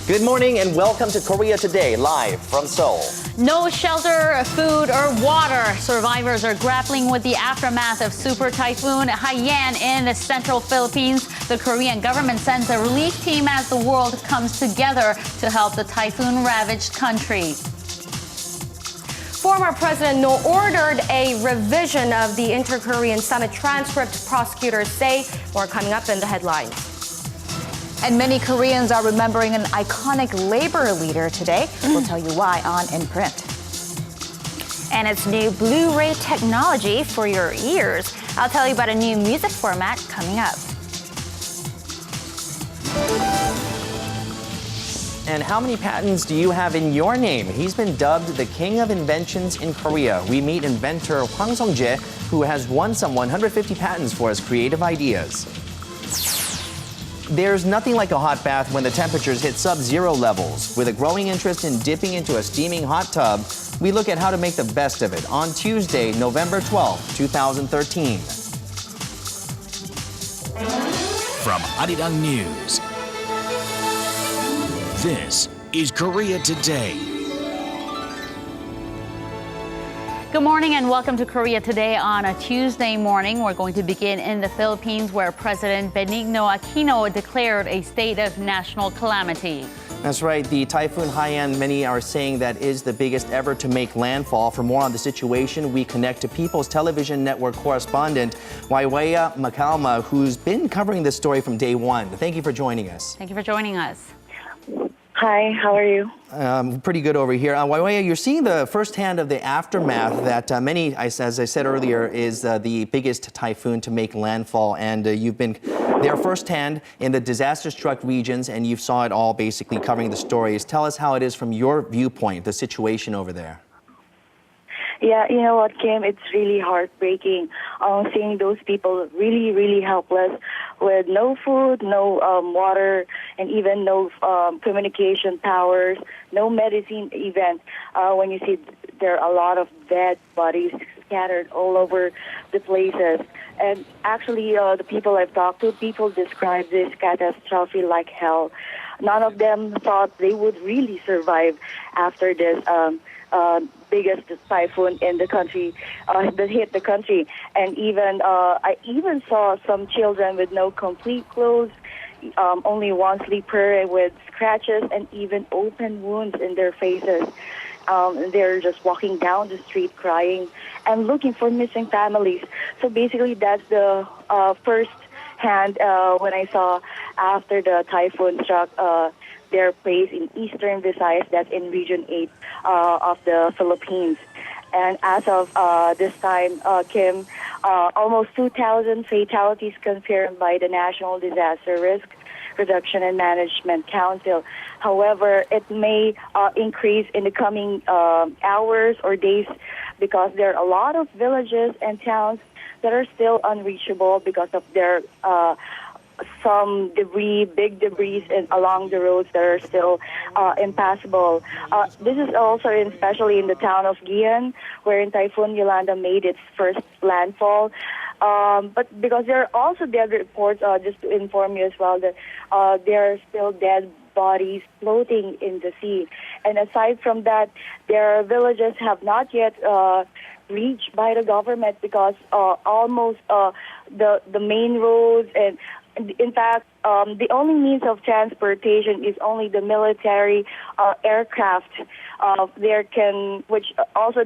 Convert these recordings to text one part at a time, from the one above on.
Good morning and welcome to Korea Today, live from Seoul. No shelter, food, or water. Survivors are grappling with the aftermath of Super Typhoon Haiyan in the central Philippines. The Korean government sends a relief team as the world comes together to help the typhoon-ravaged country. Former President No ordered a revision of the inter-Korean summit transcript, prosecutors say. More coming up in the headlines. And many Koreans are remembering an iconic labor leader today. We'll tell you why on In Print. And it's new Blu-ray technology for your ears. I'll tell you about a new music format coming up. And how many patents do you have in your name? He's been dubbed the king of inventions in Korea. We meet inventor Hwang Sung-jae, who has won some 150 patents for his creative ideas. There's nothing like a hot bath when the temperatures hit sub-zero levels. With a growing interest in dipping into a steaming hot tub, we look at how to make the best of it on Tuesday, November 12, 2013. From Arirang News, this is Korea Today. Good morning and welcome to Korea Today on a Tuesday morning. We're going to begin in the Philippines where President Benigno Aquino declared a state of national calamity. That's right. The Typhoon Haiyan, many are saying that is the biggest ever to make landfall. For more on the situation, we connect to People's Television Network correspondent Waiwaya Macalma, who's been covering this story from day one. Thank you for joining us. Thank you for joining us. Hi, how are you? Pretty good over here. Waiwaya, you're seeing the firsthand of the aftermath that many, as I said earlier, is the biggest typhoon to make landfall. And you've been there firsthand in the disaster-struck regions, and you saw it all basically covering the stories. Tell us how it is from your viewpoint, the situation over there. Yeah, you know what, Kim? It's really heartbreaking seeing those people really, really helpless with no food, no water, and even no communication powers, no medicine even. When you see there are a lot of dead bodies scattered all over the places. And actually, the people I've talked to, people describe this catastrophe like hell. None of them thought they would really survive after this biggest typhoon in the country that hit the country. And even I even saw some children with no complete clothes, only one sleeper with scratches and even open wounds in their faces. They're just walking down the street crying and looking for missing families. So basically that's the first hand when I saw after the typhoon struck their place in eastern Visayas, that's in Region 8 of the Philippines. And as of this time, Kim, almost 2,000 fatalities confirmed by the National Disaster Risk Reduction and Management Council. However, it may increase in the coming hours or days because there are a lot of villages and towns that are still unreachable because of their some debris, big debris along the roads that are still impassable. This is also especially in the town of Gian, where Typhoon Yolanda made its first landfall. But because there are also dead reports, just to inform you as well, that there are still dead bodies floating in the sea. And aside from that, their villages have not yet reached by the government because almost the main roads and in fact, the only means of transportation is only the military aircraft. Which also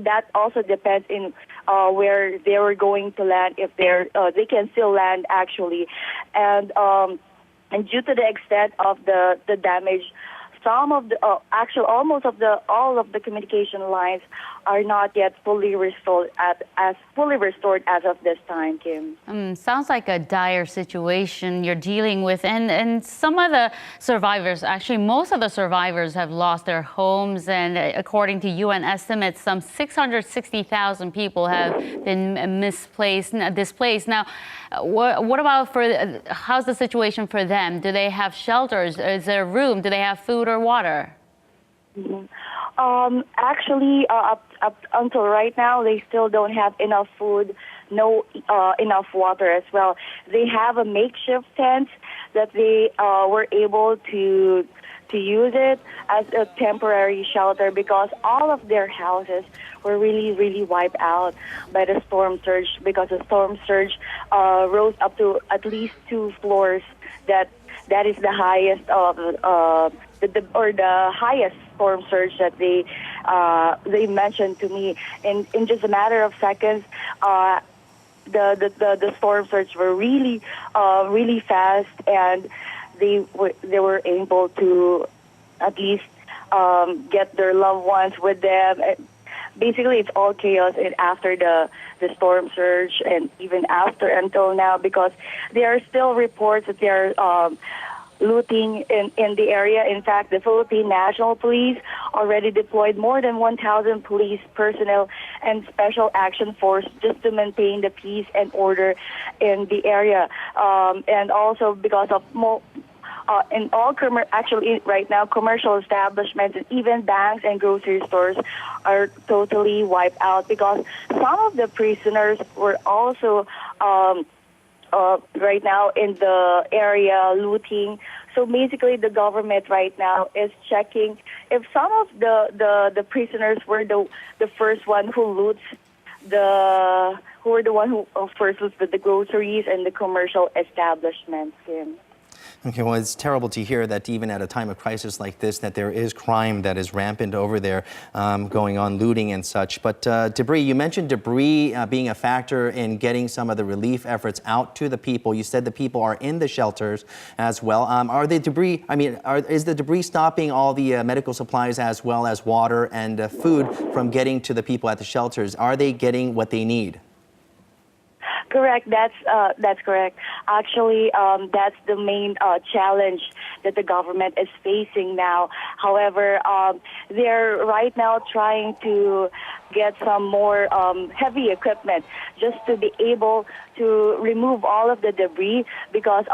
depends in where they were going to land. If they can still land actually, and due to the extent of the damage, some of the all of the communication lines are not yet fully restored as of this time, Kim. Sounds like a dire situation you're dealing with. And some of the survivors, actually most of the survivors have lost their homes. And according to UN estimates, some 660,000 people have been displaced. Now, what about how's the situation for them? Do they have shelters? Is there room? Do they have food or water? Mm-hmm. Actually, up until right now, they still don't have enough food, no enough water as well. They have a makeshift tent that they were able to to use it as a temporary shelter because all of their houses were really, really wiped out by the storm surge because the storm surge rose up to at least 2 floors. That is the highest of the highest storm surge that they mentioned to me. In just a matter of seconds, the storm surge were really really fast, and they were able to at least get their loved ones with them. Basically, it's all chaos after the storm surge, and even after until now, because there are still reports that they are looting in the area. In fact, the Philippine National Police already deployed more than 1,000 police personnel and special action force just to maintain the peace and order in the area. And also because of in all actually right now, commercial establishments and even banks and grocery stores are totally wiped out because some of the prisoners were also right now in the area looting. So basically, the government right now is checking if some of the prisoners were the first one who loots who were the one who first loots the groceries and the commercial establishments. Okay, well, it's terrible to hear that even at a time of crisis like this, that there is crime that is rampant over there, going on, looting and such. But debris, you mentioned debris being a factor in getting some of the relief efforts out to the people. You said the people are in the shelters as well. Are the debris, is the debris stopping all the medical supplies as well as water and food from getting to the people at the shelters? Are they getting what they need? Correct. That's correct. Actually, that's the main challenge that the government is facing now. However, they're right now trying to get some more heavy equipment just to be able to remove all of the debris because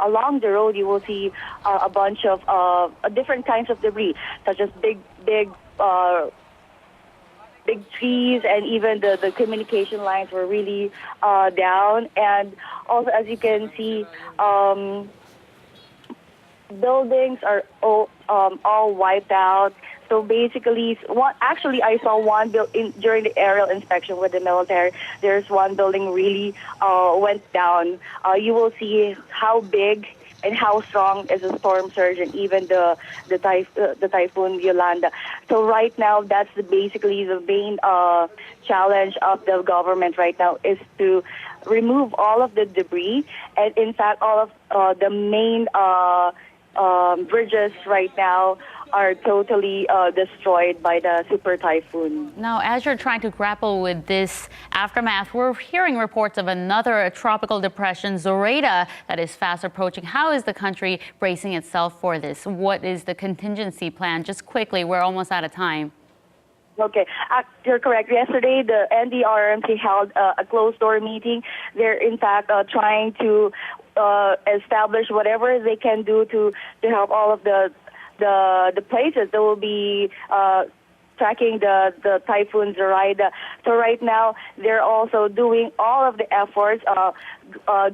along the road you will see a bunch of different kinds of debris, such as big trees, and even the communication lines were really down. And also, as you can see, buildings are all wiped out. So basically, I saw one during the aerial inspection with the military. There's one building really went down. You will see how big and how strong is the storm surge and even the typhoon Yolanda. So right now, that's basically the main challenge of the government right now is to remove all of the debris. And in fact, all of the main bridges right now are totally destroyed by the super typhoon. Now, as you're trying to grapple with this aftermath, we're hearing reports of another tropical depression, Zoreda, that is fast approaching. How is the country bracing itself for this? What is the contingency plan? Just quickly, we're almost out of time. Okay, you're correct. Yesterday, the NDRMC held a closed-door meeting. They're, in fact, trying to establish whatever they can do to help all of the places that will be tracking the typhoon Zoreda. So right now, they're also doing all of the efforts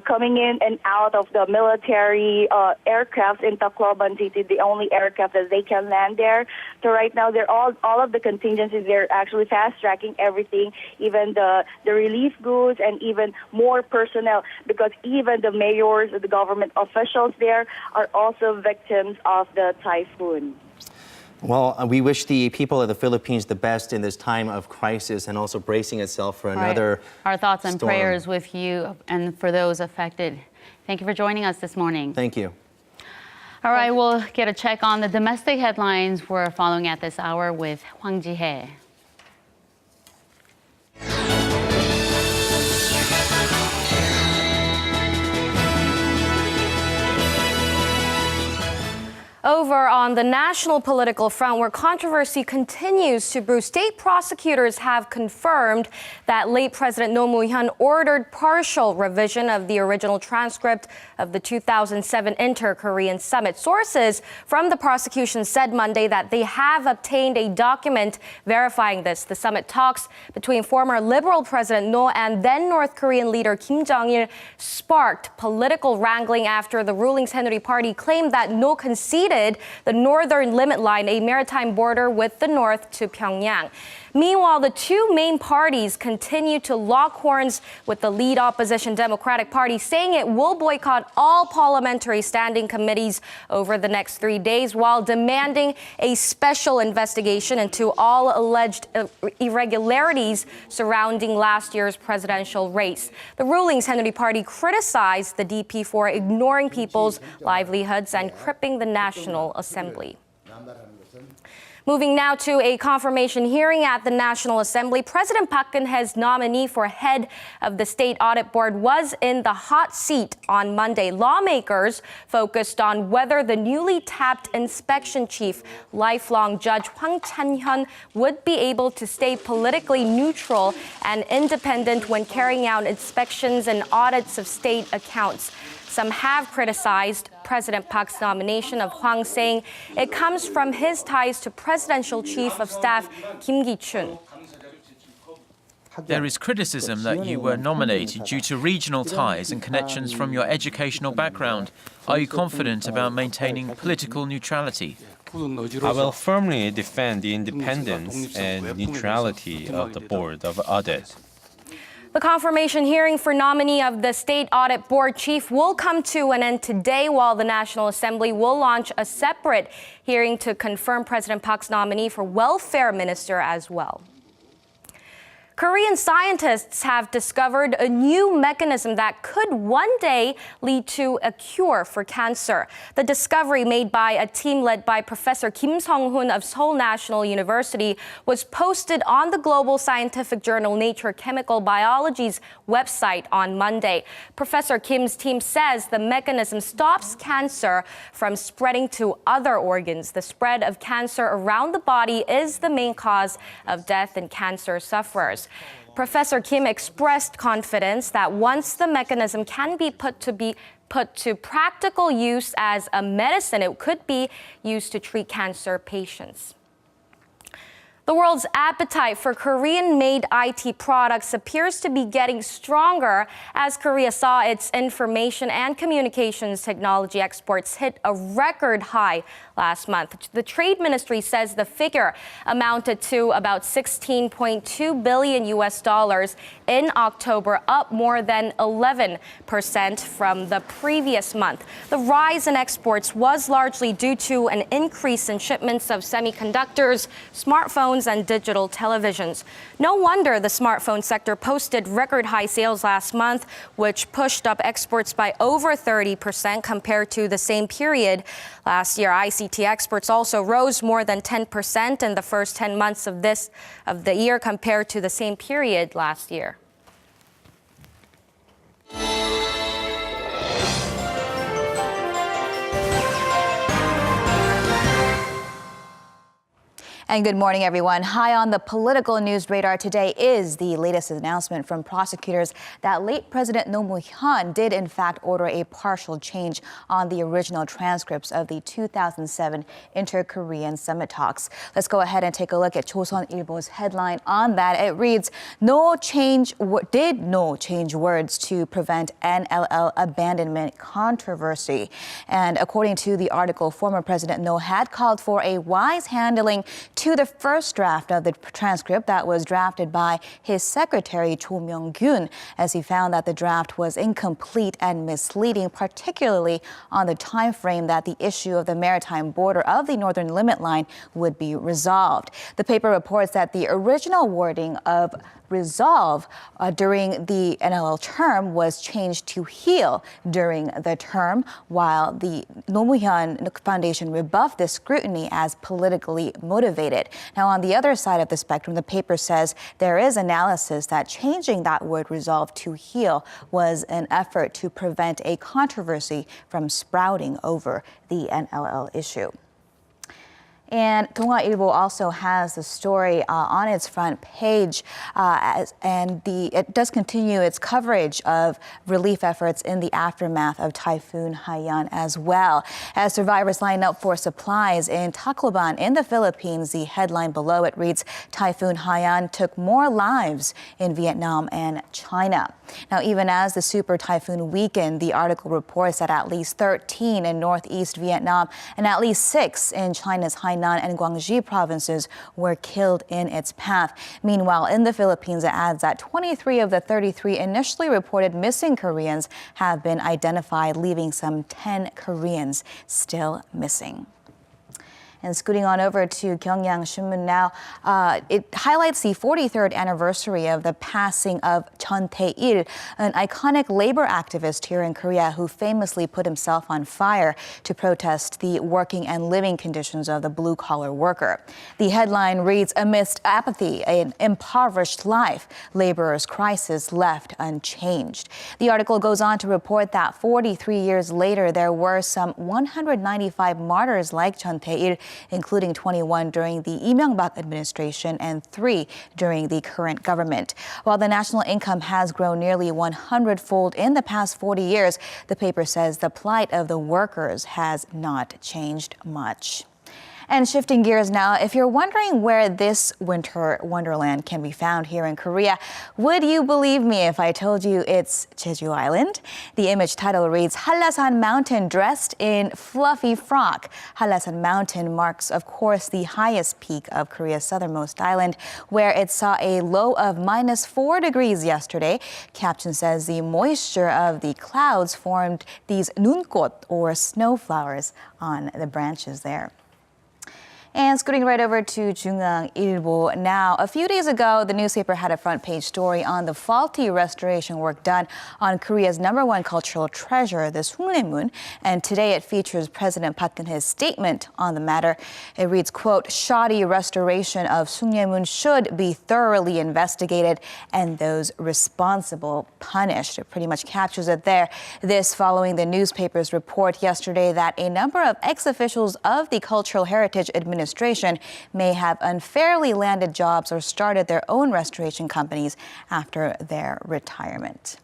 coming in and out of the military aircraft in Tacloban City, the only aircraft that they can land there. So right now, they're all of the contingencies, they're actually fast-tracking everything, even the relief goods and even more personnel, because even the mayors, the government officials there are also victims of the typhoon. Well, we wish the people of the Philippines the best in this time of crisis and also bracing itself for another Our thoughts and storm. prayers with you and for those affected. Thank you for joining us this morning. Thank you. All right, we'll get a check on the domestic headlines we're following at this hour with Hwang Sung-jae. Over on the national political front, where controversy continues to brew, state prosecutors have confirmed that late President Roh Moo-hyun ordered partial revision of the original transcript of the 2007 Inter-Korean Summit. Sources from the prosecution said Monday that they have obtained a document verifying this. The summit talks between former Liberal President Roh and then North Korean leader Kim Jong-il sparked political wrangling after the ruling Saenuri Party claimed that Roh conceded the northern limit line, a maritime border with the north to Pyongyang. Meanwhile, the two main parties continue to lock horns with the lead opposition Democratic Party, saying it will boycott all parliamentary standing committees over the next 3 days, while demanding a special investigation into all alleged irregularities surrounding last year's presidential race. The ruling Saenuri Party criticized the DP for ignoring people's livelihoods and crippling the National Assembly. Moving now to a confirmation hearing at the National Assembly, President Park Geun-hye's nominee for head of the State Audit Board was in the hot seat on Monday. Lawmakers focused on whether the newly tapped inspection chief, lifelong judge Hwang Sung-jae, would be able to stay politically neutral and independent when carrying out inspections and audits of state accounts. Some have criticized President Park's nomination of Hwang, saying it comes from his ties to Presidential Chief of Staff Kim Ki-chun. There is criticism that you were nominated due to regional ties and connections from your educational background. Are you confident about maintaining political neutrality? I will firmly defend the independence and neutrality of the Board of Audit. The confirmation hearing for nominee of the State Audit Board chief will come to an end today, while the National Assembly will launch a separate hearing to confirm President Park's nominee for Welfare Minister as well. Korean scientists have discovered a new mechanism that could one day lead to a cure for cancer. The discovery, made by a team led by Professor Kim Sung-hoon of Seoul National University, was posted on the global scientific journal Nature Chemical Biology's website on Monday. Professor Kim's team says the mechanism stops cancer from spreading to other organs. The spread of cancer around the body is the main cause of death in cancer sufferers. Professor Kim expressed confidence that once the mechanism can be put to practical use as a medicine, it could be used to treat cancer patients. The world's appetite for Korean-made IT products appears to be getting stronger as Korea saw its information and communications technology exports hit a record high last month. The Trade Ministry says the figure amounted to about $16.2 billion in October, up more than 11% from the previous month. The rise in exports was largely due to an increase in shipments of semiconductors, smartphones, and digital televisions. No wonder the smartphone sector posted record high sales last month, which pushed up exports by over 30% compared to the same period last year. ICT exports also rose more than 10% in the first 10 months of the year compared to the same period last year. And good morning, everyone. High on the political news radar today is the latest announcement from prosecutors that late President Roh Moo-hyun did in fact order a partial change on the original transcripts of the 2007 Inter-Korean Summit talks. Let's go ahead and take a look at Chosun-ilbo's headline on that. It reads, no change words to prevent NLL abandonment controversy. And according to the article, former President Roh had called for a wise handling to the first draft of the transcript that was drafted by his secretary, Cho Myung-gyun, as he found that the draft was incomplete and misleading, particularly on the time frame that the issue of the maritime border of the northern limit line would be resolved. The paper reports that the original wording of resolve during the NLL term was changed to heal during the term, while the Roh Moo-hyun Foundation rebuffed this scrutiny as politically motivated. Now, on the other side of the spectrum, the paper says there is analysis that changing that word resolve to heal was an effort to prevent a controversy from sprouting over the NLL issue. And 동아일보 also has the story on its front page, it does continue its coverage of relief efforts in the aftermath of Typhoon Haiyan as well. As survivors line up for supplies in Tacloban in the Philippines, the headline below it reads, Typhoon Haiyan took more lives in Vietnam and China. Now, even as the super typhoon weakened, the article reports that at least 13 in northeast Vietnam and at least 6 in China's Hainan and Guangxi provinces were killed in its path. Meanwhile, in the Philippines, it adds that 23 of the 33 initially reported missing Koreans have been identified, leaving some 10 Koreans still missing. And scooting on over to Gyeongyang Shinmun now, it highlights the 43rd anniversary of the passing of Chun Tae-il, an iconic labor activist here in Korea who famously put himself on fire to protest the working and living conditions of the blue-collar worker. The headline reads, amidst apathy, an impoverished life, laborers' crisis left unchanged. The article goes on to report that 43 years later, there were some 195 martyrs like Chun Tae-il, including 21 during the Lee Myung-bak administration and 3 during the current government. While the national income has grown nearly 100-fold in the past 40 years, the paper says the plight of the workers has not changed much. And shifting gears now, if you're wondering where this winter wonderland can be found here in Korea, would you believe me if I told you it's Jeju Island? The image title reads, Hallasan Mountain dressed in fluffy frock. Hallasan Mountain marks, of course, the highest peak of Korea's southernmost island, where it saw a low of -4 degrees yesterday. Caption says the moisture of the clouds formed these nunkot, or snow flowers, on the branches there. And scooting right over to 중앙일보 now. A few days ago, the newspaper had a front page story on the faulty restoration work done on Korea's #1 cultural treasure, the Sungnaemun. And today it features President Park Geun-hye's statement on the matter. It reads, quote, shoddy restoration of Sungnaemun should be thoroughly investigated and those responsible punished. It pretty much captures it there. This following the newspaper's report yesterday that a number of ex-officials of the Cultural Heritage Administration may have unfairly landed jobs or started their own restoration companies after their retirement.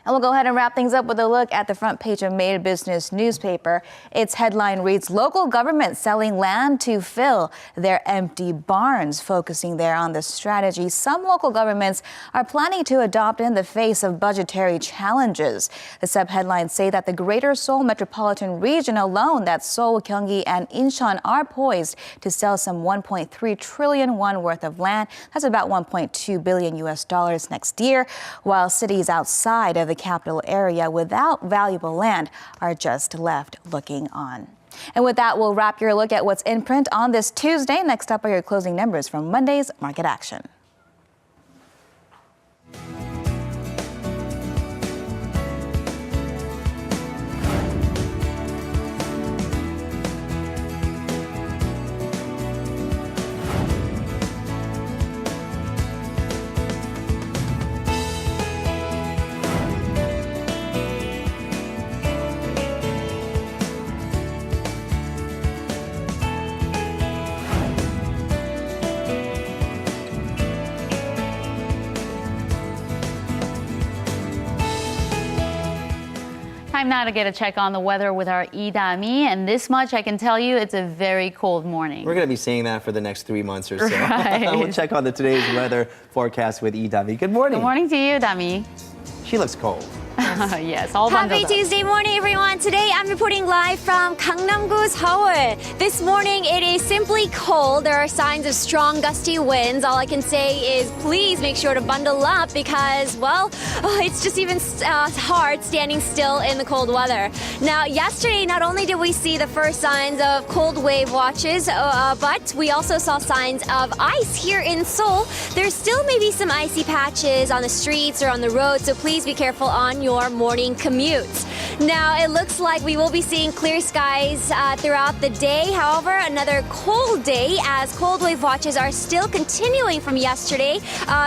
And we'll go ahead and wrap things up with a look at the front page of Mail Business newspaper. Its headline reads, local government selling land to fill their empty barns, focusing there on the strategy some local governments are planning to adopt in the face of budgetary challenges. The subheadlines say that the Greater Seoul metropolitan region alone, that's Seoul, Gyeonggi, and Incheon, are poised to sell some 1.3 trillion won worth of land. That's about $1.2 billion next year, while cities outside of the capital area without valuable land are just left looking on. And with that, we'll wrap your look at what's in print on this Tuesday. Next up are your closing numbers from Monday's market action. Time now to get a check on the weather with our Lee Da-mi, and this much I can tell you, it's a very cold morning. We're going to be saying that for the next 3 months or so. Right. We'll check on today's weather forecast with Lee Da-mi. Good morning. Good morning to you, Da-mi. She looks cold. Yes, all bundled Happy up. Tuesday morning, everyone. Today I'm reporting live from Gangnam-gu Seoul. This morning it is simply cold. There are signs of strong gusty winds. All I can say is please make sure to bundle up because, well, it's just even hard standing still in the cold weather. Now, yesterday not only did we see the first signs of cold wave watches, but we also saw signs of ice here in Seoul. There's still maybe some icy patches on the streets or on the road, so please be careful on your morning commutes. Now, it looks like we will be seeing clear skies throughout the day. However, another cold day as cold wave watches are still continuing from yesterday,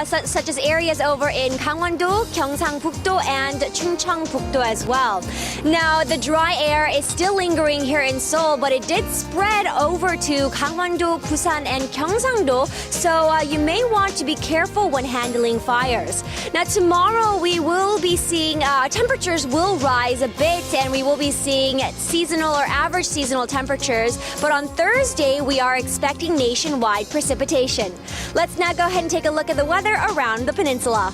such as areas over in Gangwon-do, Gyeongsang-buk-do, and Chungcheong-buk-do as well. Now, the dry air is still lingering here in Seoul, but it did spread over to Gangwon-do, Busan, and Gyeongsang-do, so you may want to be careful when handling fires. Now, tomorrow we will be seeing temperatures will rise a bit, and we will be seeing seasonal or average seasonal temperatures, but on Thursday we are expecting nationwide precipitation. Let's now go ahead and take a look at the weather around the peninsula.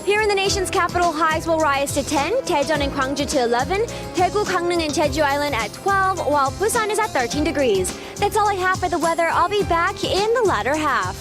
Here in the nation's capital, highs will rise to 10, Daejeon and Gwangju to 11, Daegu, Gangneung, and Jeju Island at 12, while Busan is at 13 degrees. That's all I have for the weather. I'll be back in the latter half.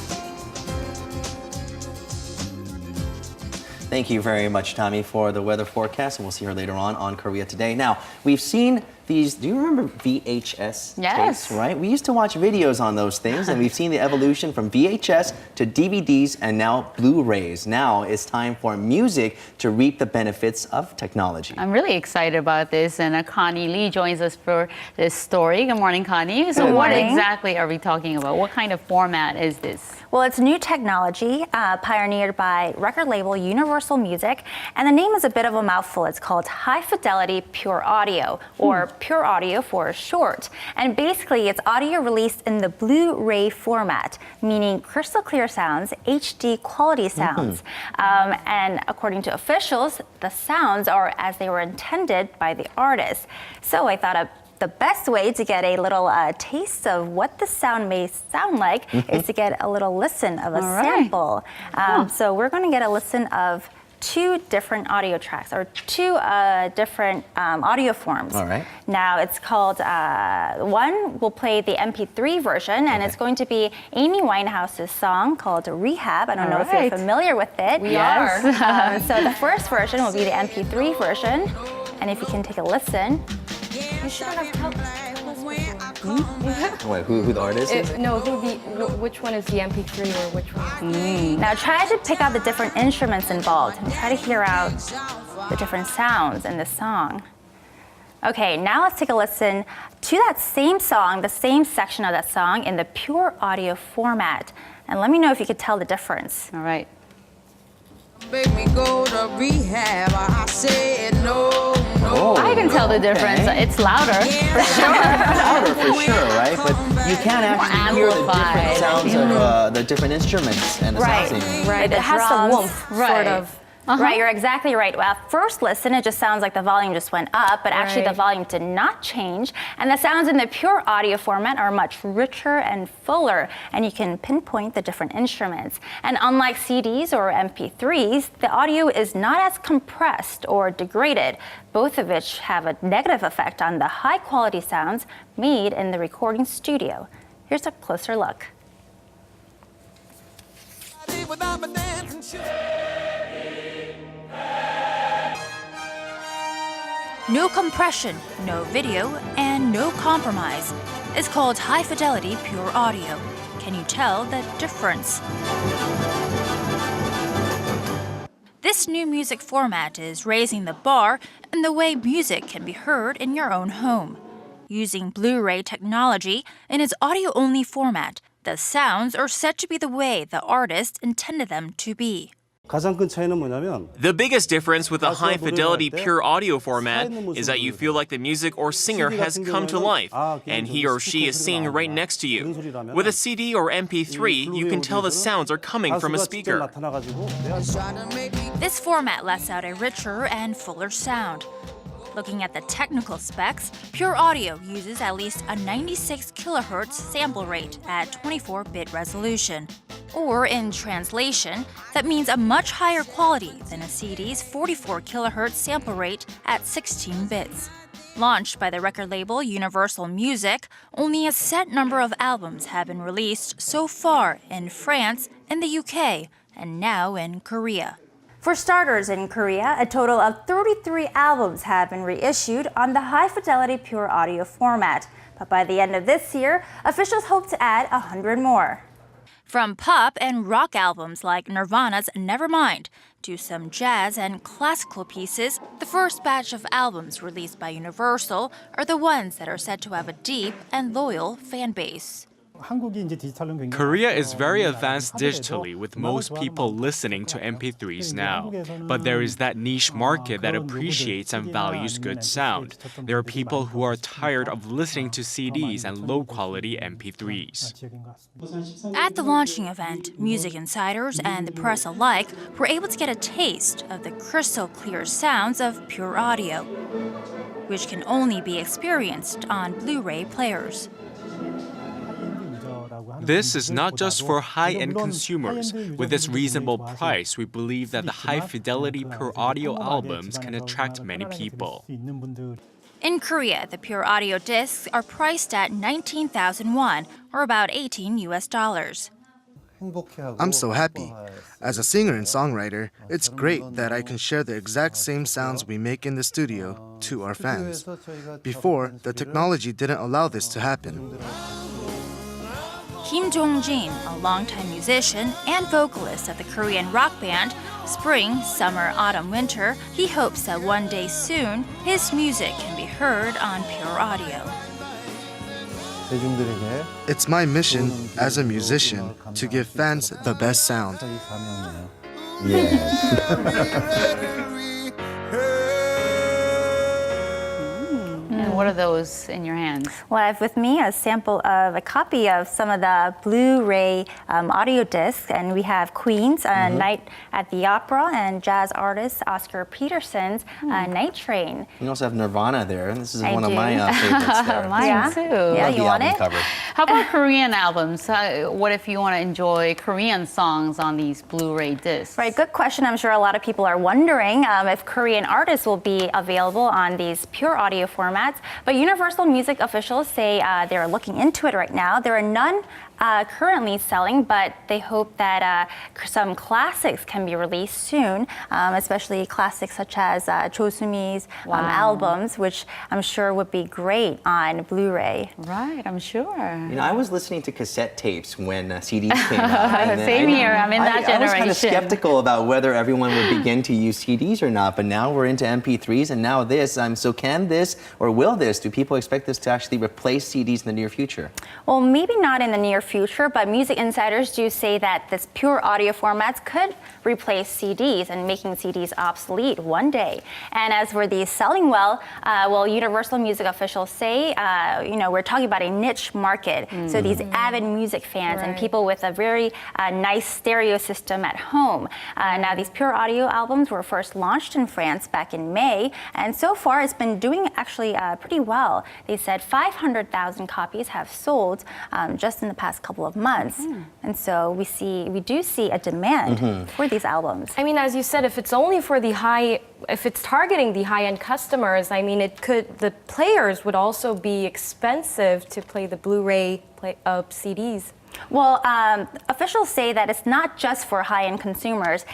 Thank you very much, Tommy, for the weather forecast, and we'll see her later on Korea Today. Now, we've seen these, do you remember VHS Yes. tapes, right? We used to watch videos on those things, and we've seen the evolution from VHS to DVDs and now Blu-rays. Now it's time for music to reap the benefits of technology. I'm really excited about this, and Connie Lee joins us for this story. Good morning, Connie. So Good what morning. exactly are we talking about? What kind of format is this? Well, it's new technology pioneered by record label Universal Music, and the name is a bit of a mouthful. It's called High Fidelity Pure Audio, or Pure Audio for short. And basically, it's audio released in the Blu-ray format, meaning crystal clear sounds, HD quality sounds. And according to officials, the sounds are as they were intended by the artist. So I thought the best way to get a little taste of what the sound may sound like is to get a little listen of a sample. So we're going to get a listen of two different audio tracks, or two different audio forms. All right. Now it's called, one will play the MP3 version, and it's going to be Amy Winehouse's song called Rehab. I don't know if you're familiar with it. We are. So the first version will be the MP3 version, and if you can take a listen. You should have told us. Wait, who the artist is? No, which one is the MP3 or which one? Now try to pick out the different instruments involved and try to hear out the different sounds in the song. Okay, now let's take a listen to that same song, the same section of that song in the pure audio format. And let me know if you could tell the difference. All right. Make me go to rehab. I said no. I can tell the difference. It's louder, for sure. Louder for sure, right? But you can't actually hear the different sounds of the different instruments and the sounds. Right, it has some warmth, sort of. Right, you're exactly right. Well, at first listen, it just sounds like the volume just went up, but actually the volume did not change. And the sounds in the pure audio format are much richer and fuller, and you can pinpoint the different instruments. And unlike CDs or MP3s, the audio is not as compressed or degraded, both of which have a negative effect on the high quality sounds made in the recording studio. Here's a closer look. No compression, no video, and no compromise. It's called High Fidelity Pure Audio. Can you tell the difference? This new music format is raising the bar in the way music can be heard in your own home. Using Blu-ray technology in its audio-only format, the sounds are said to be the way the artist intended them to be. The biggest difference with a high-fidelity pure audio format is that you feel like the music or singer has come to life, and he or she is singing right next to you. With a CD or MP3, you can tell the sounds are coming from a speaker. This format lets out a richer and fuller sound. Looking at the technical specs, Pure Audio uses at least a 96 kHz sample rate at 24-bit resolution. Or in translation, that means a much higher quality than a CD's 44 kHz sample rate at 16 bits. Launched by the record label Universal Music, only a set number of albums have been released so far in France, in the UK, and now in Korea. For starters, in Korea, a total of 33 albums have been reissued on the high-fidelity pure audio format. But by the end of this year, officials hope to add 100 more. From pop and rock albums like Nirvana's Nevermind to some jazz and classical pieces, the first batch of albums released by Universal are the ones that are said to have a deep and loyal fan base. Korea is very advanced digitally, with most people listening to MP3s now. But there is that niche market that appreciates and values good sound. There are people who are tired of listening to CDs and low-quality MP3s. At the launching event, music insiders and the press alike were able to get a taste of the crystal clear sounds of pure audio, which can only be experienced on Blu-ray players. This is not just for high-end consumers. With this reasonable price, we believe that the high-fidelity pure audio albums can attract many people. In Korea, the pure audio discs are priced at 19,000 won, or about $18. I'm so happy. As a singer and songwriter, it's great that I can share the exact same sounds we make in the studio to our fans. Before, the technology didn't allow this to happen. Kim Jong-jin, a longtime musician and vocalist of the Korean rock band Spring, Summer, Autumn, Winter, he hopes that one day soon his music can be heard on pure audio. It's my mission as a musician to give fans the best sound. What are those in your hands? Well, I have with me a sample of a copy of some of the Blu-ray audio discs, and we have Queen's Night at the Opera and jazz artist Oscar Peterson's Night Train. You also have Nirvana there, and this is I one of do. my favorites there. Mine too. Yeah, Love you the want album it? cover. How about Korean albums? What if you want to enjoy Korean songs on these Blu-ray discs? Right, good question. I'm sure a lot of people are wondering if Korean artists will be available on these pure audio formats. But Universal Music officials say they're looking into it right now. There are none currently selling, but they hope that some classics can be released soon, especially classics such as Cho Soo-mi's albums, which I'm sure would be great on Blu-ray. Right, I'm sure. You know, I was listening to cassette tapes when CDs came out. and Same here. I'm in that I was kind generation. of skeptical about whether everyone would begin to use CDs or not, but now we're into MP3s, and now this. So can this, or will this, do people expect this to actually replace CDs in the near future? Well, maybe not in the near future, but music insiders do say that this pure audio formats could replace CDs and making CDs obsolete one day. And as for these selling well, Universal Music officials say, we're talking about a niche market. So these avid music fans and people with a very nice stereo system at home. Now, these pure audio albums were first launched in France back in May, and so far it's been doing actually pretty well. They said 500,000 copies have sold just in the past couple of months. And so we do see a demand for these albums. I mean, as you said, if it's targeting the high-end customers, I mean, the players would also be expensive to play the Blu-ray CDs. Well, officials say that it's not just for high-end consumers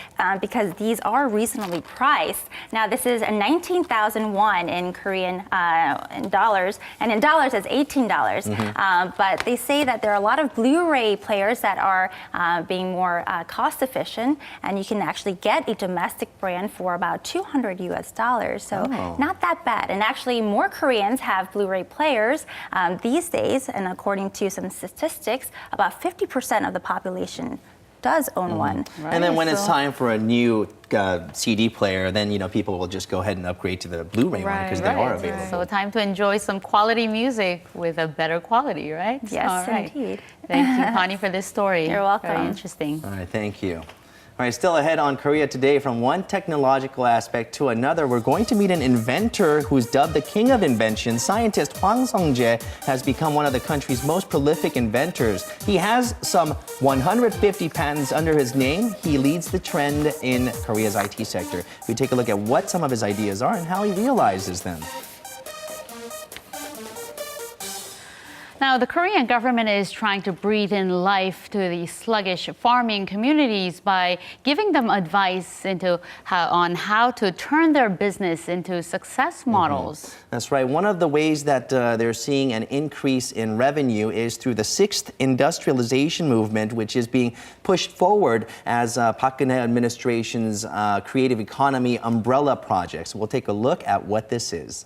because these are reasonably priced. Now, this is a 19,000 won in Korean in dollars, and in dollars it's $18. But they say that there are a lot of Blu-ray players that are being more cost-efficient, and you can actually get a domestic brand for about $200 US. So not that bad. And actually, more Koreans have Blu-ray players these days, and according to some statistics, about 50% of the population does own one. Right. And then when it's time for a new CD player, then people will just go ahead and upgrade to the Blu-ray one because they are available. So time to enjoy some quality music with a better quality, right? Yes, indeed. Thank you, Connie, for this story. You're welcome. Very interesting. All right, thank you. All right, still ahead on Korea Today, from one technological aspect to another, we're going to meet an inventor who's dubbed the king of inventions. Scientist Hwang Sung-jae has become one of the country's most prolific inventors. He has some 150 patents under his name. He leads the trend in Korea's IT sector. We take a look at what some of his ideas are and how he realizes them. Now, the Korean government is trying to breathe in life to the sluggish farming communities by giving them advice on how to turn their business into success models. That's right. One of the ways that they're seeing an increase in revenue is through the 6th industrialization movement, which is being pushed forward as Park Geun-hye administration's creative economy umbrella projects. We'll take a look at what this is.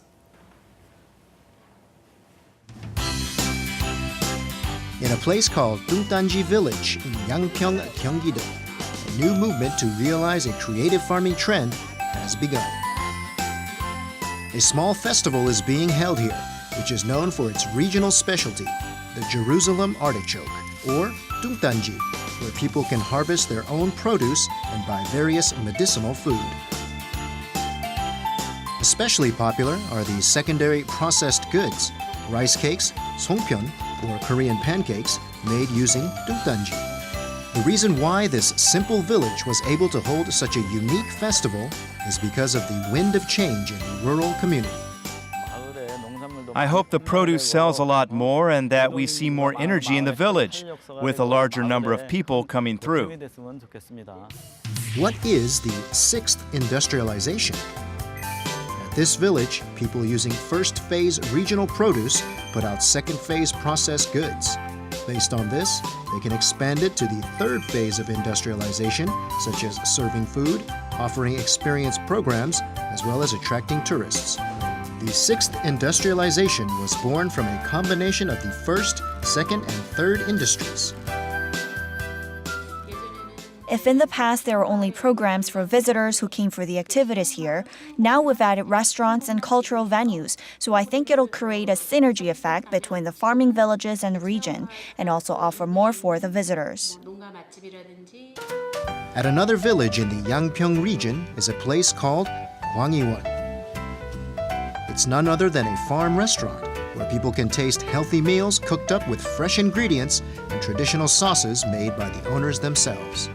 In a place called Dungdanji Village in Yangpyeong, Gyeonggi-do, a new movement to realize a creative farming trend has begun. A small festival is being held here, which is known for its regional specialty, the Jerusalem artichoke, or Dungdanji, where people can harvest their own produce and buy various medicinal food. Especially popular are the secondary processed goods, rice cakes, songpyeon, or Korean pancakes made using Dungdanji. The reason why this simple village was able to hold such a unique festival is because of the wind of change in the rural community. I hope the produce sells a lot more and that we see more energy in the village, with a larger number of people coming through. What is the 6th industrialization? At this village, people using first phase regional produce put out second phase processed goods. Based on this, they can expand it to the 3rd phase of industrialization, such as serving food, offering experience programs, as well as attracting tourists. The 6th industrialization was born from a combination of the 1st, 2nd, and 3rd industries. If in the past there were only programs for visitors who came for the activities here, now we've added restaurants and cultural venues, so I think it'll create a synergy effect between the farming villages and the region, and also offer more for the visitors. At another village in the Yangpyeong region is a place called Hwang. It's none other than a farm restaurant where people can taste healthy meals cooked up with fresh ingredients and traditional sauces made by the owners themselves.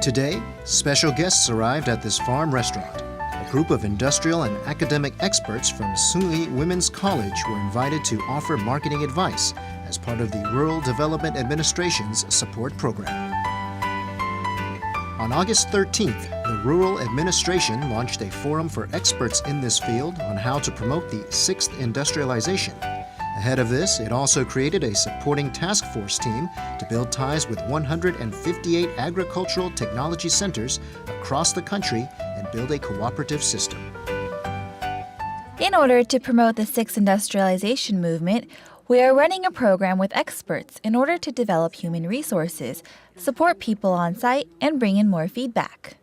Today, special guests arrived at this farm restaurant. A group of industrial and academic experts from Sungri Women's College were invited to offer marketing advice as part of the Rural Development Administration's support program. On August 13th, the Rural Administration launched a forum for experts in this field on how to promote the 6th industrialization. Ahead of this, it also created a supporting task force team to build ties with 158 agricultural technology centers across the country and build a cooperative system. In order to promote the 6th industrialization movement, we are running a program with experts in order to develop human resources, support people on site, and bring in more feedback.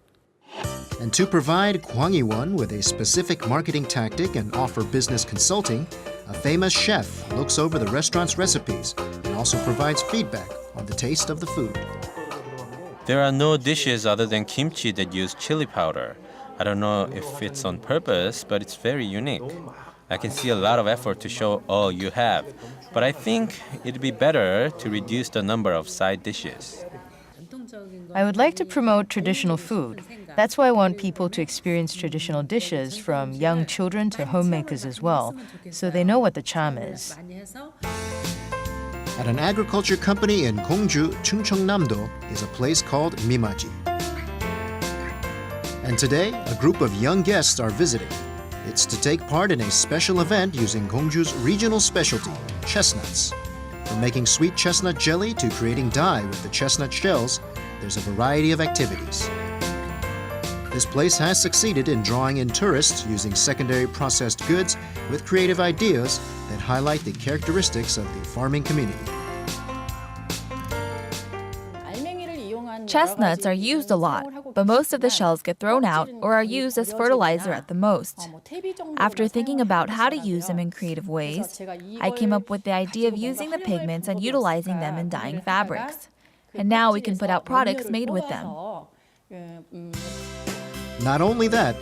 And to provide Hwang with a specific marketing tactic and offer business consulting, a famous chef looks over the restaurant's recipes and also provides feedback on the taste of the food. There are no dishes other than kimchi that use chili powder. I don't know if it's on purpose, but it's very unique. I can see a lot of effort to show all you have, but I think it'd be better to reduce the number of side dishes. I would like to promote traditional food. That's why I want people to experience traditional dishes, from young children to homemakers as well, so they know what the charm is. At an agriculture company in Gongju, Chungcheongnam-do is a place called Mimaji. And today, a group of young guests are visiting. It's to take part in a special event using Gongju's regional specialty, chestnuts. From making sweet chestnut jelly to creating dye with the chestnut shells, there's a variety of activities. This place has succeeded in drawing in tourists using secondary processed goods with creative ideas that highlight the characteristics of the farming community. Chestnuts are used a lot, but most of the shells get thrown out or are used as fertilizer at the most. After thinking about how to use them in creative ways, I came up with the idea of using the pigments and utilizing them in dyeing fabrics. And now we can put out products made with them. Not only that,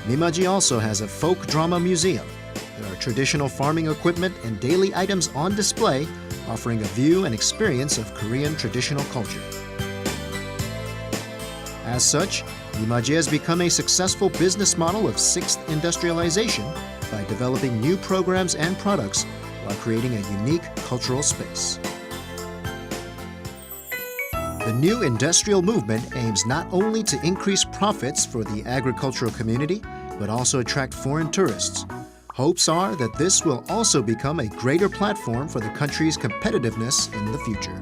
Mimaji also has a folk drama museum. There are traditional farming equipment and daily items on display, offering a view and experience of Korean traditional culture. As such, Mimaji has become a successful business model of 6th industrialization by developing new programs and products while creating a unique cultural space. The new industrial movement aims not only to increase profits for the agricultural community, but also attract foreign tourists. Hopes are that this will also become a greater platform for the country's competitiveness in the future.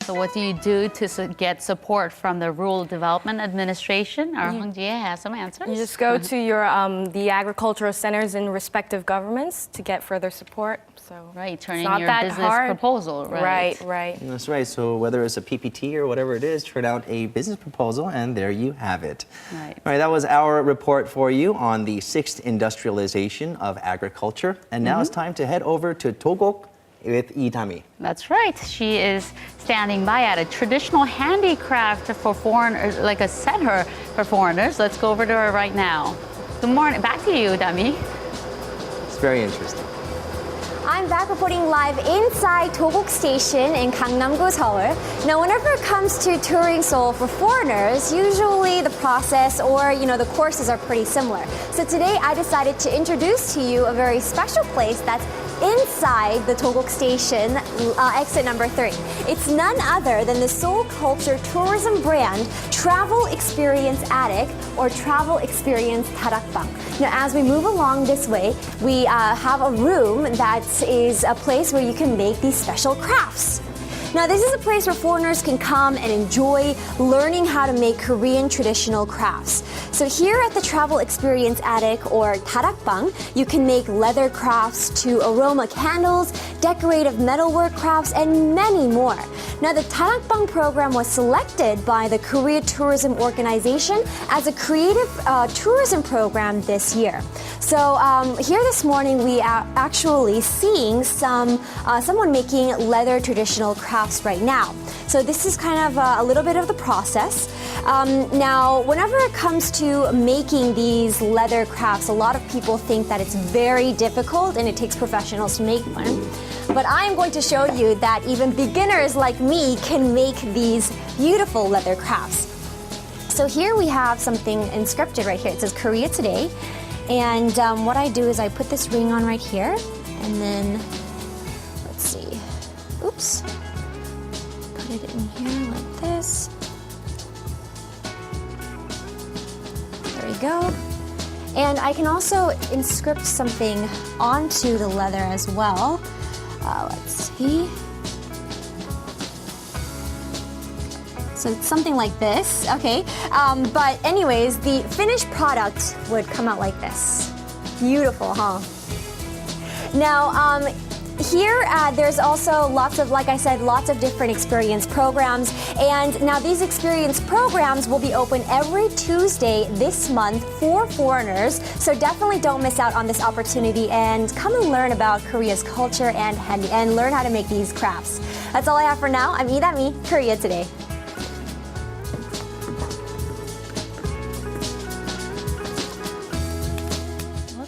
So what do you do to get support from the Rural Development Administration? Our Hwang Sung-jae has some answers. You just go to your the agricultural centers in respective governments to get further support. So right, turn in not your that business hard. proposal, right? Right. That's right. So whether it's a PPT or whatever it is, turn out a business proposal, and there you have it. Right. All right, that was our report for you on the 6th industrialization of agriculture. And now it's time to head over to Dogok with Lee-Dami. That's right. She is standing by at a traditional handicraft for foreigners, like a center for foreigners. Let's go over to her right now. Good morning. Back to you, Dami. It's very interesting. I'm back reporting live inside Dogok Station in Gangnam-gu Seoul. Now, whenever it comes to touring Seoul for foreigners, usually the process or, the courses are pretty similar. So today I decided to introduce to you a very special place that's inside the Dogok Station, exit number 3. It's none other than the Seoul Culture tourism brand Travel Experience Attic or Travel Experience Darakbang. Now, as we move along this way, we have a room that is a place where you can make these special crafts. Now, this is a place where foreigners can come and enjoy learning how to make Korean traditional crafts. So here at the Travel Experience Attic or Darakbang, you can make leather crafts to aroma candles, decorative metalwork crafts, and many more. Now, the Darakbang program was selected by the Korea Tourism Organization as a creative tourism program this year. So here this morning, we are actually seeing someone making leather traditional crafts right now. So this is kind of a little bit of the process. Now, whenever it comes to making these leather crafts, a lot of people think that it's very difficult and it takes professionals to make one. But I'm going to show you that even beginners like me can make these beautiful leather crafts. So here we have something inscripted right here. It says Korea Today. And what I do is I put this ring on right here, and then, let's see, oops, put it in here like this. There we go. And I can also inscript something onto the leather as well. Let's see. So it's something like this, okay. But anyways, the finished product would come out like this. Beautiful, huh? Now, here, there's also lots of, like I said, lots of different experience programs. And now these experience programs will be open every Tuesday this month for foreigners. So definitely don't miss out on this opportunity and come and learn about Korea's culture and learn how to make these crafts. That's all I have for now. I'm Lee-Dami, Korea Today.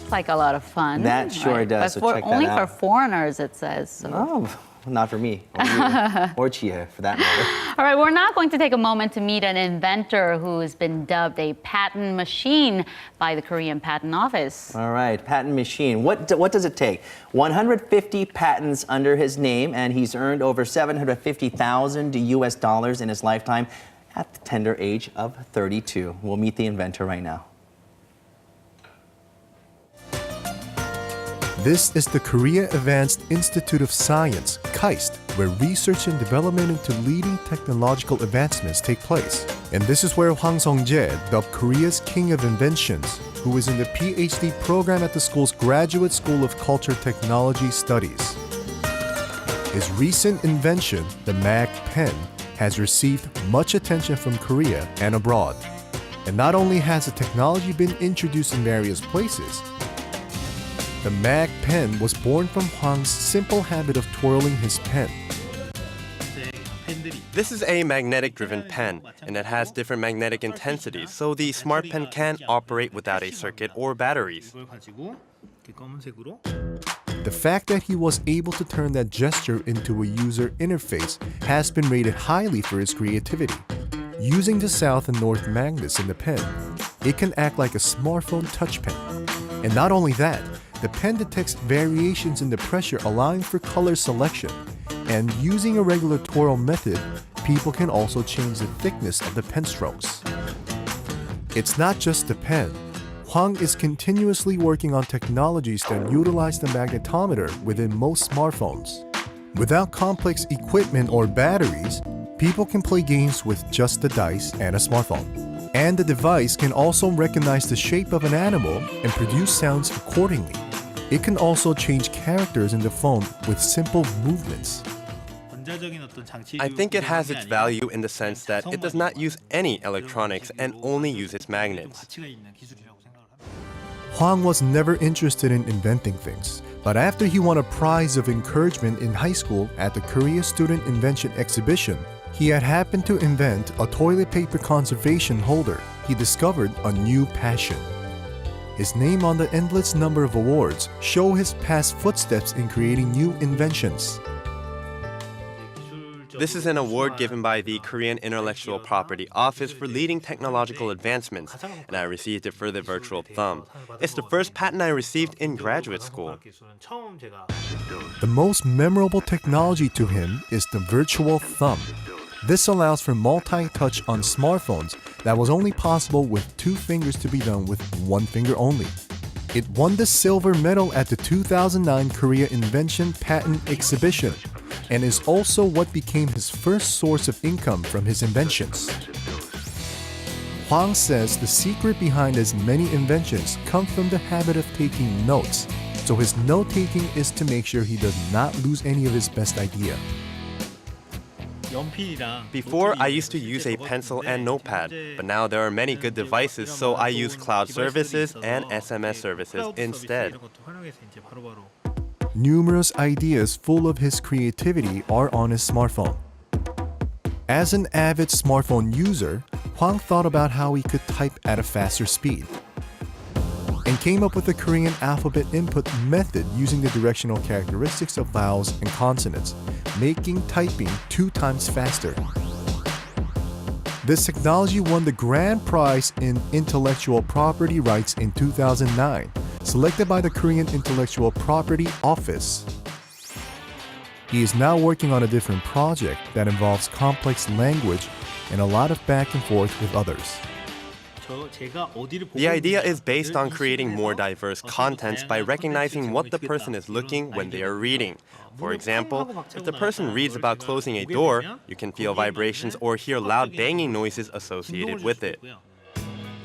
Like a lot of fun. That sure does. But So check that only out. for foreigners, it says. So. Oh, not for me, or you, or Chia, for that matter. All right, we're now going to take a moment to meet an inventor who has been dubbed a patent machine by the Korean Patent Office. All right, patent machine. What does it take? 150 patents under his name, and he's earned over $750,000 US in his lifetime at the tender age of 32. We'll meet the inventor right now. This is the Korea Advanced Institute of Science, KAIST, where research and development into leading technological advancements take place. And this is where Hwang Sung-jae, dubbed Korea's King of Inventions, who is in the PhD program at the school's Graduate School of Culture Technology Studies. His recent invention, the MAG pen, has received much attention from Korea and abroad. And not only has the technology been introduced in various places, the MAG pen was born from Hwang's simple habit of twirling his pen. This is a magnetic-driven pen, and it has different magnetic intensities, so the smart pen can operate without a circuit or batteries. The fact that he was able to turn that gesture into a user interface has been rated highly for his creativity. Using the south and north magnets in the pen, it can act like a smartphone touch pen. And not only that, the pen detects variations in the pressure, allowing for color selection. And using a regulatorial method, people can also change the thickness of the pen strokes. It's not just the pen. Hwang is continuously working on technologies that utilize the magnetometer within most smartphones. Without complex equipment or batteries, people can play games with just the dice and a smartphone. And the device can also recognize the shape of an animal and produce sounds accordingly. It can also change characters in the phone with simple movements. I think it has its value in the sense that it does not use any electronics and only uses magnets. Hwang was never interested in inventing things, but after he won a prize of encouragement in high school at the Korea Student Invention Exhibition, he had happened to invent a toilet paper conservation holder. He discovered a new passion. His name on the endless number of awards show his past footsteps in creating new inventions. This is an award given by the Korean Intellectual Property Office for leading technological advancements, and I received it for the virtual thumb. It's the first patent I received in graduate school. The most memorable technology to him is the virtual thumb. This allows for multi-touch on smartphones that was only possible with 2 fingers to be done with 1 finger only. It won the silver medal at the 2009 Korea Invention Patent Exhibition and is also what became his first source of income from his inventions. Hwang says the secret behind his many inventions comes from the habit of taking notes, so his note-taking is to make sure he does not lose any of his best idea. Before, I used to use a pencil and notepad, but now there are many good devices, so I use cloud services and SMS services instead. Numerous ideas full of his creativity are on his smartphone. As an avid smartphone user, Hwang thought about how he could type at a faster speed and came up with the Korean alphabet input method using the directional characteristics of vowels and consonants, making typing 2 times faster. This technology won the grand prize in intellectual property rights in 2009, selected by the Korean Intellectual Property Office. He is now working on a different project that involves complex language and a lot of back and forth with others. The idea is based on creating more diverse contents by recognizing what the person is looking when they are reading. For example, if the person reads about closing a door, you can feel vibrations or hear loud banging noises associated with it.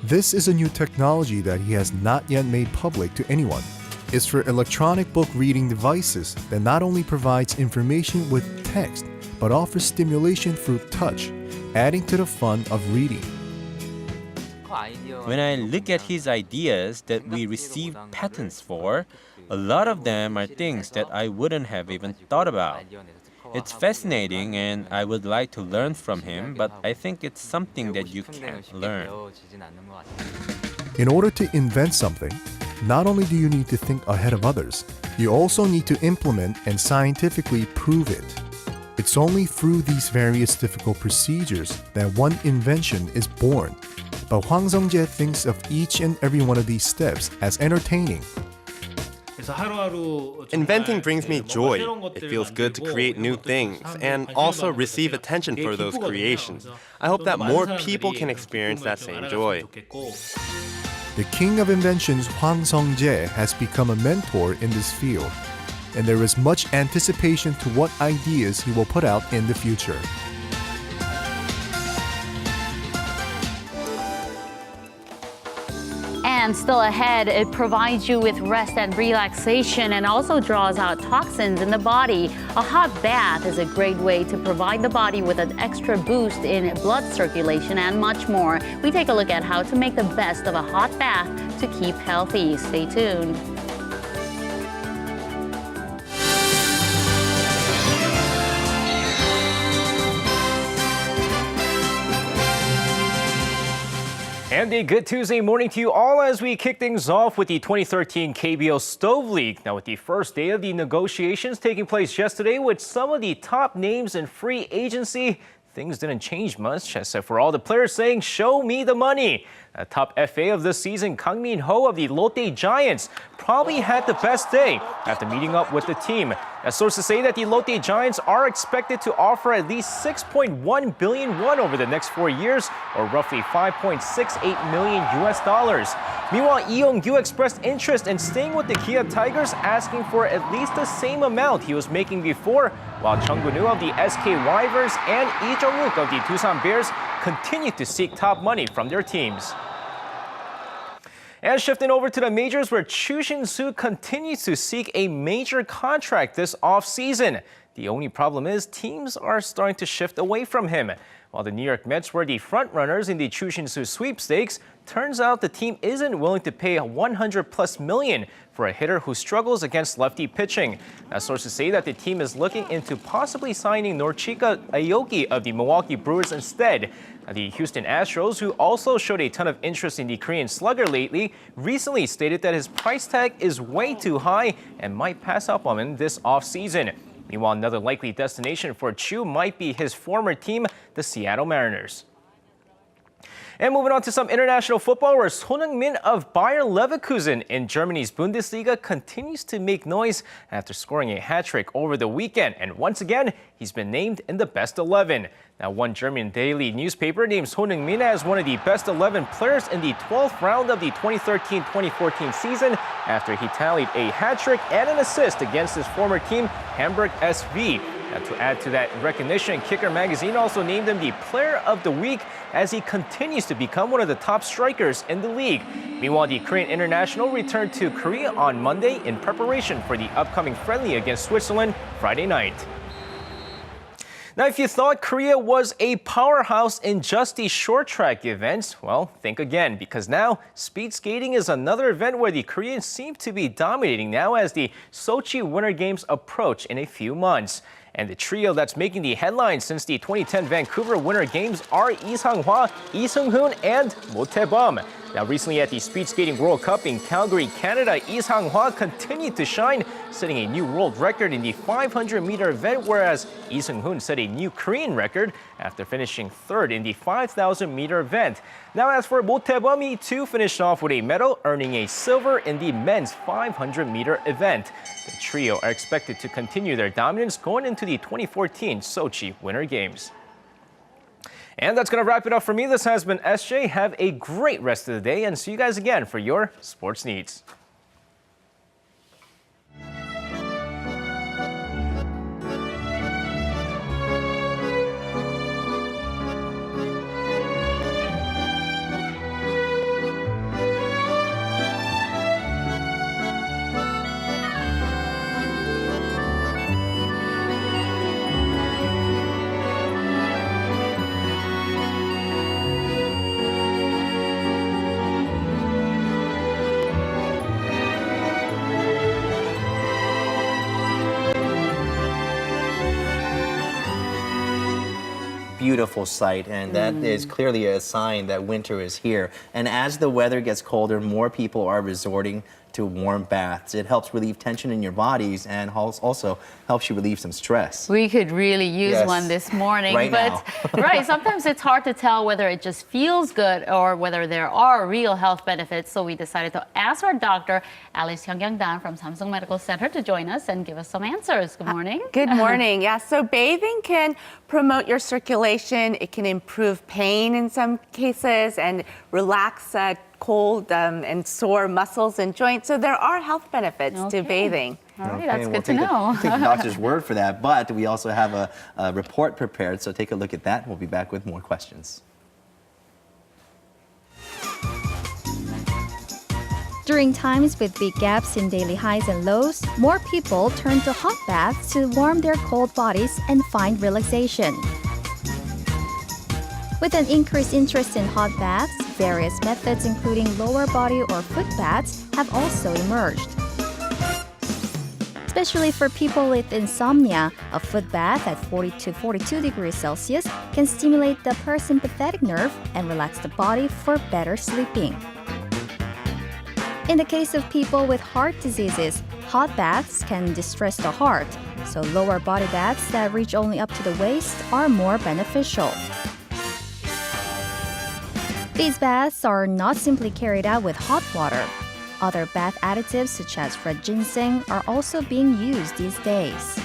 This is a new technology that he has not yet made public to anyone. It's for electronic book reading devices that not only provides information with text, but offers stimulation through touch, adding to the fun of reading. When I look at his ideas that we received patents for, a lot of them are things that I wouldn't have even thought about. It's fascinating and I would like to learn from him, but I think it's something that you can't learn. In order to invent something, not only do you need to think ahead of others, you also need to implement and scientifically prove it. It's only through these various difficult procedures that one invention is born. But Hwang Sung-jae thinks of each and every one of these steps as entertaining. Inventing brings me joy. It feels good to create new things and also receive attention for those creations. I hope that more people can experience that same joy. The king of inventions, Hwang Sung-jae, has become a mentor in this field, and there is much anticipation to what ideas he will put out in the future. And still ahead, it provides you with rest and relaxation and also draws out toxins in the body. A hot bath is a great way to provide the body with an extra boost in blood circulation and much more. We take a look at how to make the best of a hot bath to keep healthy. Stay tuned. And a good Tuesday morning to you all as we kick things off with the 2013 KBO Stove League. Now with the first day of the negotiations taking place yesterday with some of the top names in free agency, things didn't change much except for all the players saying, "Show me the money." Top FA of this season, Kang Min-ho of the Lotte Giants probably had the best day after meeting up with the team. Sources say that the Lotte Giants are expected to offer at least 6.1 billion won over the next 4 years, or roughly $5.68 million. Meanwhile, Lee Yong-gyu expressed interest in staying with the Kia Tigers, asking for at least the same amount he was making before, while Chung Gun-woo of the SK Wyverns and Lee Jong-wook of the Doosan Bears continue to seek top money from their teams. And shifting over to the majors, where Choo Shin-soo continues to seek a major contract this offseason. The only problem is teams are starting to shift away from him. While the New York Mets were the front-runners in the Choo Shin-soo sweepstakes, turns out the team isn't willing to pay $100+ million for a hitter who struggles against lefty pitching. Now, sources say that the team is looking into possibly signing Norchika Aoki of the Milwaukee Brewers instead. The Houston Astros, who also showed a ton of interest in the Korean slugger lately, recently stated that his price tag is way too high and might pass up on him this offseason. Meanwhile, another likely destination for Choo might be his former team, the Seattle Mariners. And moving on to some international football, where Son Heung-min of Bayer Leverkusen in Germany's Bundesliga continues to make noise after scoring a hat-trick over the weekend. And once again, he's been named in the best 11. Now, one German daily newspaper names Son Heung-min as one of the best 11 players in the 12th round of the 2013-2014 season after he tallied a hat-trick and an assist against his former team, Hamburg SV. Now, to add to that recognition, Kicker magazine also named him the Player of the Week as he continues to become one of the top strikers in the league. Meanwhile, the Korean international returned to Korea on Monday in preparation for the upcoming friendly against Switzerland Friday night. Now, if you thought Korea was a powerhouse in just the short track events, well, think again, because now speed skating is another event where the Koreans seem to be dominating now as the Sochi Winter Games approach in a few months. And the trio that's making the headlines since the 2010 Vancouver Winter Games are Lee Sang-hwa, Lee Seung-hoon, and Mo Tae-bum. Now, recently at the Speed Skating World Cup in Calgary, Canada, Lee Sang-hwa continued to shine, setting a new world record in the 500-meter event, whereas Lee Seung-hoon set a new Korean record after finishing third in the 5,000-meter event. Now, as for Mo Tae-bum, he too finished off with a medal, earning a silver in the men's 500-meter event. The trio are expected to continue their dominance going into the 2014 Sochi Winter Games. And that's going to wrap it up for me. This has been SJ. Have a great rest of the day and see you guys again for your sports needs. Beautiful sight, and that is clearly a sign that winter is here. And as the weather gets colder, more people are resorting to warm baths. It helps relieve tension in your bodies and also helps you relieve some stress. We could really use one this morning. Right but now. right, sometimes it's hard to tell whether it just feels good or whether there are real health benefits. So we decided to ask our doctor, Alice Hyung-kyung-dan from Samsung Medical Center, to join us and give us some answers. Good morning. Good morning. Yeah, so bathing can promote your circulation. It can improve pain in some cases and relax cold and sore muscles and joints. So there are health benefits to bathing. All right, that's good to know. We'll take the doctor's word for that, but we also have a report prepared, so take a look at that. We'll be back with more questions. During times with big gaps in daily highs and lows, more people turn to hot baths to warm their cold bodies and find relaxation. With an increased interest in hot baths, various methods including lower body or foot baths have also emerged. Especially for people with insomnia, a foot bath at 40 to 42 degrees Celsius can stimulate the parasympathetic nerve and relax the body for better sleeping. In the case of people with heart diseases, hot baths can distress the heart, so lower body baths that reach only up to the waist are more beneficial. These baths are not simply carried out with hot water. Other bath additives such as red ginseng are also being used these days.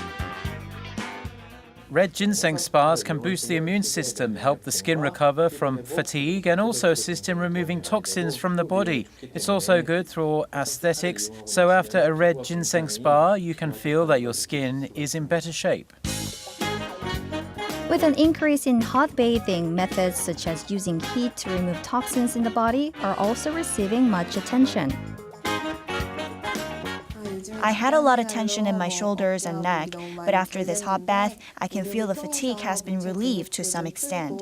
Red ginseng spas can boost the immune system, help the skin recover from fatigue, and also assist in removing toxins from the body. It's also good for aesthetics, so after a red ginseng spa, you can feel that your skin is in better shape. With an increase in hot bathing, methods such as using heat to remove toxins in the body are also receiving much attention. I had a lot of tension in my shoulders and neck, but after this hot bath, I can feel the fatigue has been relieved to some extent.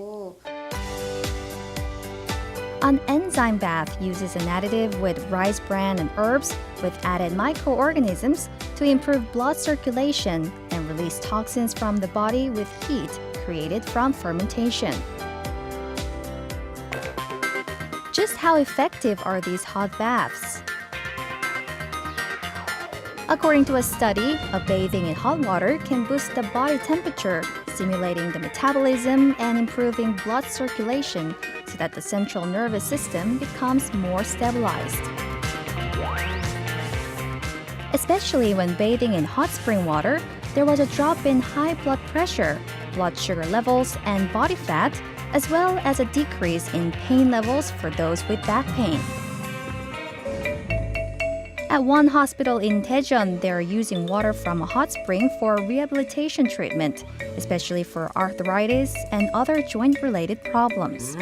An enzyme bath uses an additive with rice bran and herbs with added microorganisms to improve blood circulation and release toxins from the body with heat created from fermentation. Just how effective are these hot baths? According to a study, bathing in hot water can boost the body temperature, stimulating the metabolism and improving blood circulation so that the central nervous system becomes more stabilized. Especially when bathing in hot spring water, there was a drop in high blood pressure, blood sugar levels, and body fat, as well as a decrease in pain levels for those with back pain. At one hospital in Daejeon, they are using water from a hot spring for rehabilitation treatment, especially for arthritis and other joint-related problems.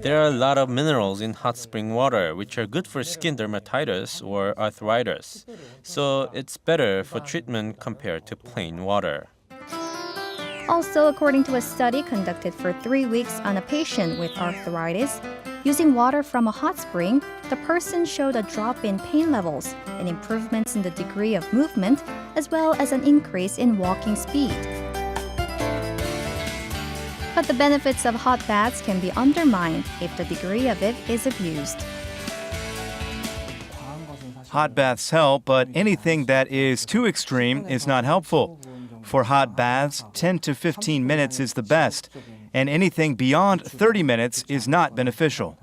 There are a lot of minerals in hot spring water, which are good for skin dermatitis or arthritis. So it's better for treatment compared to plain water. Also, according to a study conducted for 3 weeks on a patient with arthritis, using water from a hot spring, the person showed a drop in pain levels and improvements in the degree of movement, as well as an increase in walking speed. But the benefits of hot baths can be undermined if the degree of it is abused. Hot baths help, but anything that is too extreme is not helpful. For hot baths, 10 to 15 minutes is the best, and anything beyond 30 minutes is not beneficial.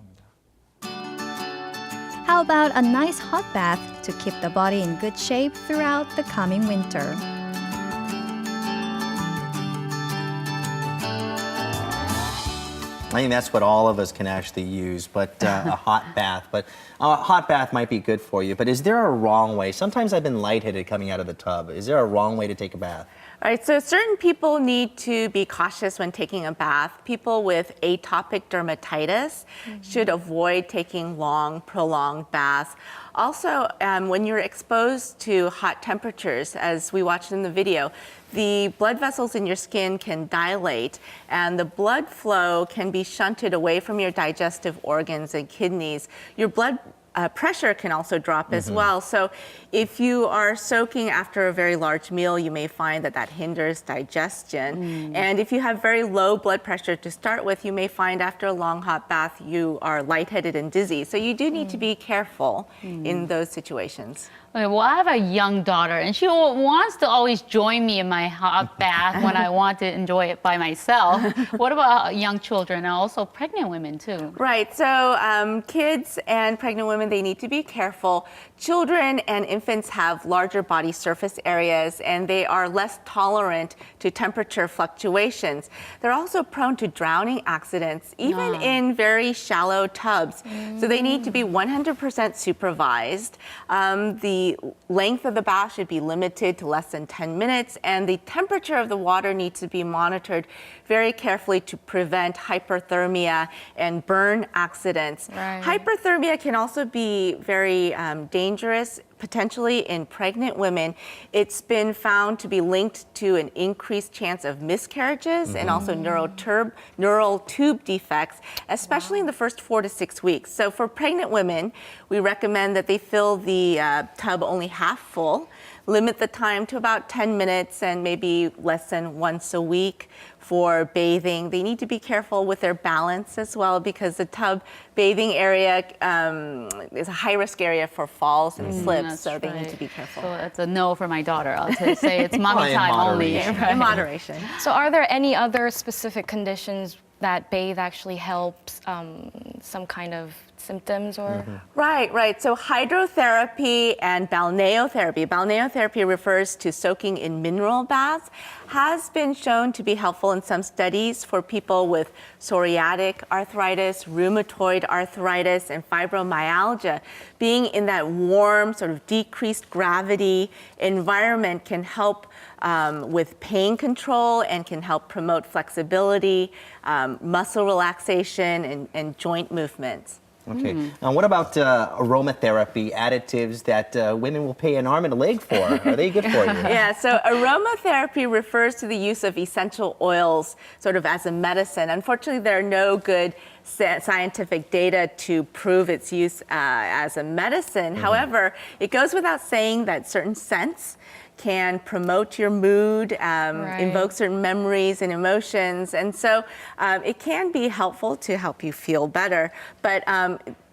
How about a nice hot bath to keep the body in good shape throughout the coming winter? I think that's what all of us can actually use, but a hot bath. But a hot bath might be good for you. But is there a wrong way? Sometimes I've been lightheaded coming out of the tub. Is there a wrong way to take a bath? All right, so certain people need to be cautious when taking a bath. People with atopic dermatitis should avoid taking long, prolonged baths. Also, when you're exposed to hot temperatures, as we watched in the video, the blood vessels in your skin can dilate and the blood flow can be shunted away from your digestive organs and kidneys. Your blood pressure can also drop as well. So if you are soaking after a very large meal, you may find that that hinders digestion. And if you have very low blood pressure to start with, you may find after a long hot bath, you are lightheaded and dizzy. So you do need to be careful in those situations. Okay, well, I have a young daughter, and she wants to always join me in my hot bath when I want to enjoy it by myself. What about young children and also pregnant women, too? Right, so kids and pregnant women, they need to be careful. Children and infants have larger body surface areas, and they are less tolerant to temperature fluctuations. They're also prone to drowning accidents, even in very shallow tubs. So they need to be 100% supervised. The length of the bath should be limited to less than 10 minutes, and the temperature of the water needs to be monitored very carefully to prevent hyperthermia and burn accidents. Hyperthermia can also be very dangerous, potentially in pregnant women. It's been found to be linked to an increased chance of miscarriages and also neural tube defects, especially in the first 4 to 6 weeks. So for pregnant women, we recommend that they fill the tub only half full, limit the time to about 10 minutes and maybe less than once a week for bathing. They need to be careful with their balance as well, because the tub bathing area is a high-risk area for falls and slips, so they need to be careful. So it's a no for my daughter. I'll say it's mommy time only. In moderation. So are there any other specific conditions that bathe actually helps some kind of symptoms or? Right. So hydrotherapy and balneotherapy. Balneotherapy refers to soaking in mineral baths, has been shown to be helpful in some studies for people with psoriatic arthritis, rheumatoid arthritis, and fibromyalgia. Being in that warm, sort of decreased gravity environment can help with pain control and can help promote flexibility, muscle relaxation, and joint movements. Okay. Now, what about aromatherapy, additives that women will pay an arm and a leg for? Are they good for you? Yeah, so aromatherapy refers to the use of essential oils sort of as a medicine. Unfortunately, there are no good scientific data to prove its use as a medicine. However, it goes without saying that certain scents can promote your mood, invoke certain memories and emotions. And so it can be helpful to help you feel better. But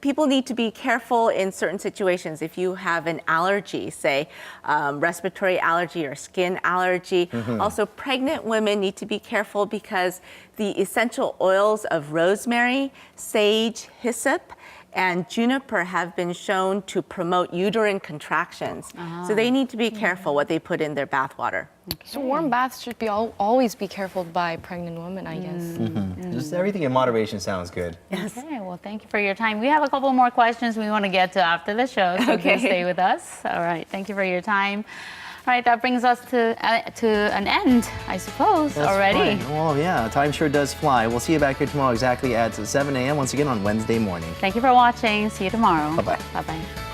people need to be careful in certain situations. If you have an allergy, say respiratory allergy or skin allergy. Also, pregnant women need to be careful because the essential oils of rosemary, sage, hyssop, and juniper have been shown to promote uterine contractions. So they need to be careful what they put in their bath water. So warm baths should be always be careful by pregnant women, I guess. Just everything in moderation sounds good. Okay, well, thank you for your time. We have a couple more questions we want to get to after the show, so please stay with us. All right, thank you for your time. All right, that brings us to an end, I suppose, already. Right. Well, yeah, time sure does fly. We'll see you back here tomorrow exactly at 7 a.m. once again on Wednesday morning. Thank you for watching. See you tomorrow. Bye-bye. Bye-bye.